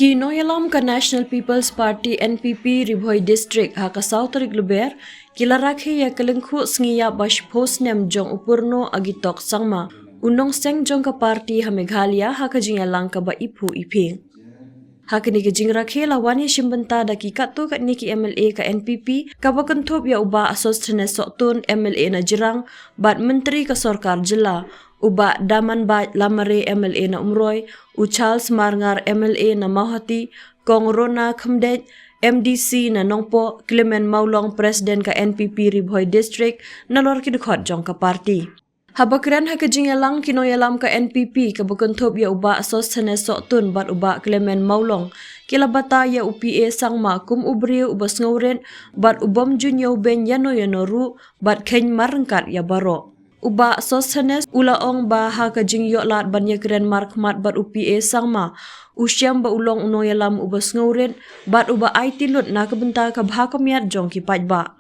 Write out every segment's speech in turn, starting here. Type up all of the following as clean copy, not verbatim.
Kinoyalam ka National People's Party NPP Ribhoi District ha ka South Rigluber kilarakhe ya kelengkhu sngiya bash post nem jong upurno agitok sangma unong seng jong ka party ha Meghalaya ha ka jingalang ka ba ipu iping ha kini ka jingrakhe lawani shimbanta da ki katto ka ni ki MLA ka NPP ka bakanthop ya uba asostene sotun MLA na jirang bat menteri ka sarkar jila uba daman ba lamare MLA na umroy u Charles Marngar MLA na Mahati kong Rona Khamdet MDC na Nongpo Clement Maulong Presiden ka NPP Ribhoi District na lor kidukhot jong ka party habakran ha kajingalang kinoyalam ka NPP ka bakanthop ya uba asostene sotun bat uba Clement Maulong kilabata ya UPA sangma kum ubriu ubas ngawren bat ubam junyo ben yano ru bat khen marangkat ya baro uba sosthenes ulaong ba ha ka jingyo lat banya kren markmat bat UPA sangma usyam ba ulong unoyalam ubas ngawren bat uba IT lut na kabenta ka bha kamiat jong ki pajba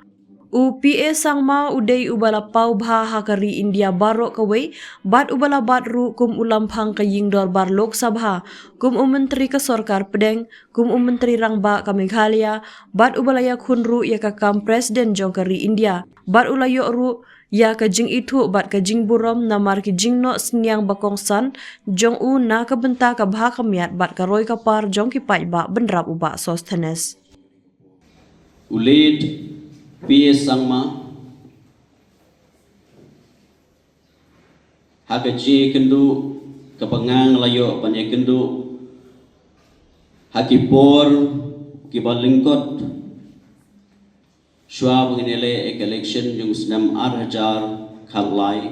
UPA sangma udai ubala pau bha ha ka ri India baro kawai bat ubala bat ru kum ulampang ka yingdor bar Lok Sabha kum menteri ka sarkar pedeng kum menteri rangba ka Meghalaya bat ubala ya khunru ya ka kam presiden jong ka ri India bat ulayo ru ya ka jing itu bat ka jing burom namar ki jing no snyang bakong san jong u na ka benta ka bha kamiat bat ka roi ka par jong ki pajba benrap uba sosthenes ulid PS sangma haga ji kendu kapangang layo panya kendu hakipor kibalingkot shwa penginele election yung senam 8,000 khalai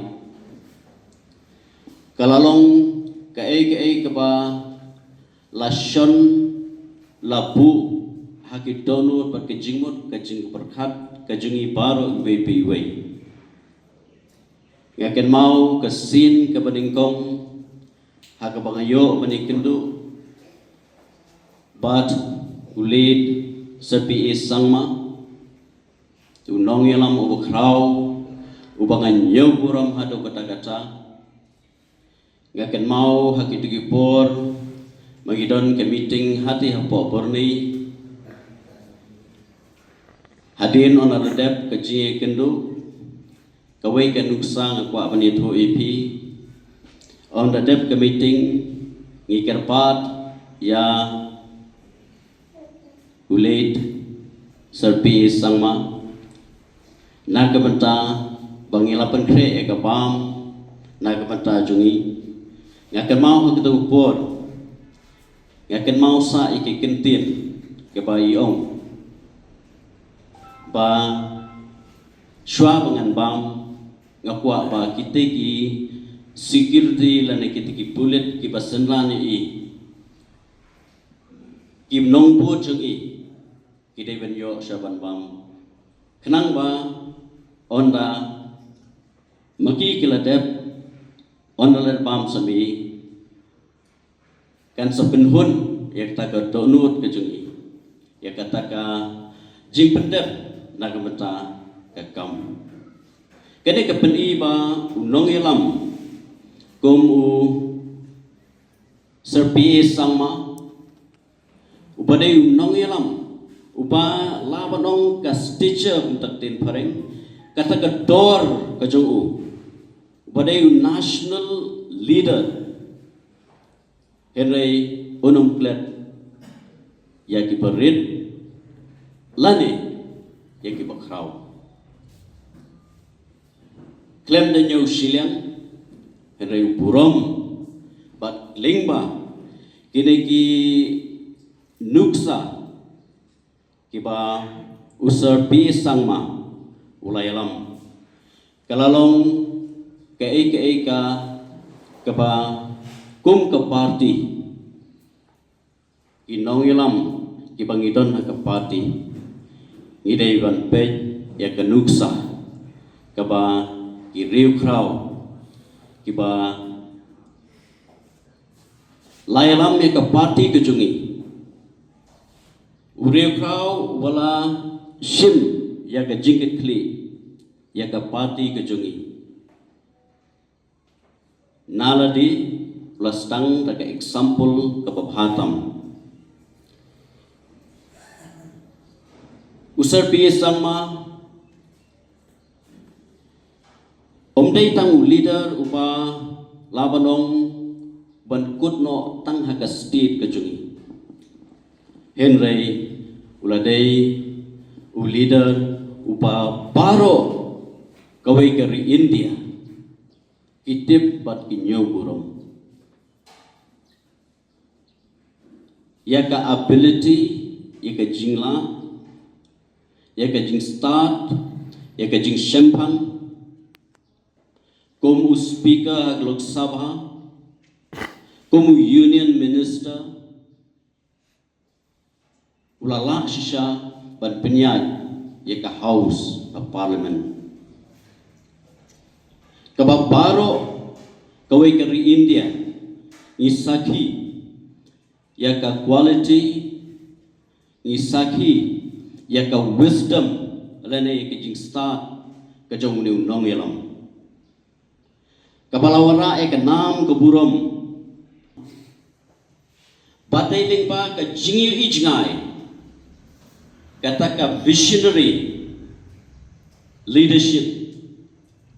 kalalong kae kaba lason labu hakidonu pat kejingmut kejing perkhat kejungi baru BPW ngaken mau kesin ke beningkong hakabangayo benikendu bat ulid sepi sangma unong yalam ubakrau ubangan nyaw buram hado kata-kata ngaken mau hakidugipor magidon ke meeting hati hapo porni hadin on adep kejie kendu kawai kan nuksang kwa banitho EP on adep ke meeting ngikerpat ya ulid serpi sangma nakabenta bangilapan kre ekabam nakabenta jungi ngaken mau kita upor ngaken mau sa ikikentin ke bayong ba shwa bangan bam ngakwa ba kita ki security lane kita ki bullet ki basenlane i kim nongpo chung i kita ben yo shaban bam kenang ba onda maki kiladep onda ler bam sami kan sepenhun yak ta ka donut ke chung i yak kata ka jing pendep nagamata kakam kene kapeni ba unong ilam kum u serpi sangma ubade unong ilam uba labanong ka stitcher untuk tin pareng kata ka dor ka jong u ubade national leader henry unong plet ya ki berit lani ya ki bakrau klem de nyau silian henry burom bat lingba kini ki nuksa kiba usar pi sangma ulayalam kalalong kei ka kaba kum ke party inong ilam kibangidon na ke party idai ban pe ya kanuksa kaba kiriu krau kiba layalam ya ke party kejungi uriu krau wala shim ya ke jingit kli ya ke party kejungi naladi lastang daga example ke babhatam usar pi sangma omdei tang leader upa labanong ban kutno tang haka state kajungi henry uladei u leader upa baro kawai kari India kitip bat kinyo burong yaka ability yaka jingla yaka jing start yaka jing shempang como speaker Lok Sabha como union minister ulala shisha ban penyaj yaka house of parliament kababaro kawai kari India isaki yaka quality isaki yaka wisdom alane yaka jing start kajong ni unong yalam kabalawara eka nam keburom batai lingpa ka jingi ijngai kata ka visionary leadership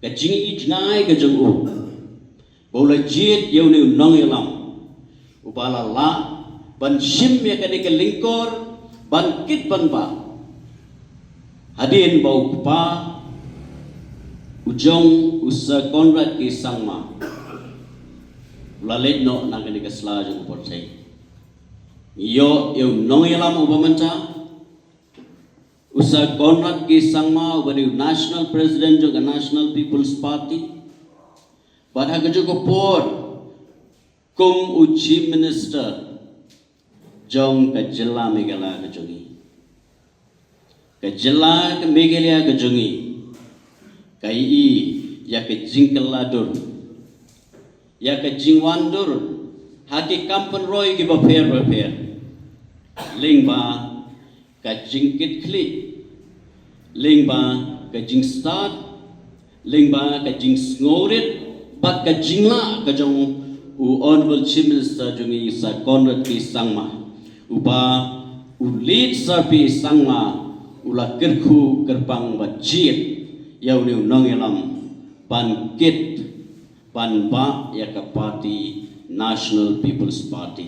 ka jingi ijngai ka jong u bola jit yau ni unong yalam ubala la ban shim ya ka ka lingkor ban kit ban ba hadin bau pa ujong usa Conrad ki sangma lalet no nang ni kasla jong portai yo nong yalam ubamanta usa Conrad ki sangma ubani national president jong National People's Party badha ko por kum u chief minister jong ka jilla megala ka jongi ka jilla ka megalia ka jongi kai i ya ke jingkaladur ya ke jingwandur haki kampan roy ki bafer lingba ka jingkit kli lingba ka jingstad lingba ka jingsngorit bat ka jingla ka jong u honorable chief minister jongi sa Conrad ki sangma upa u lead sarpi sangma ula kerku kerpang bajit yau ni unong yalam ban kit ban ba ya ka party National People's Party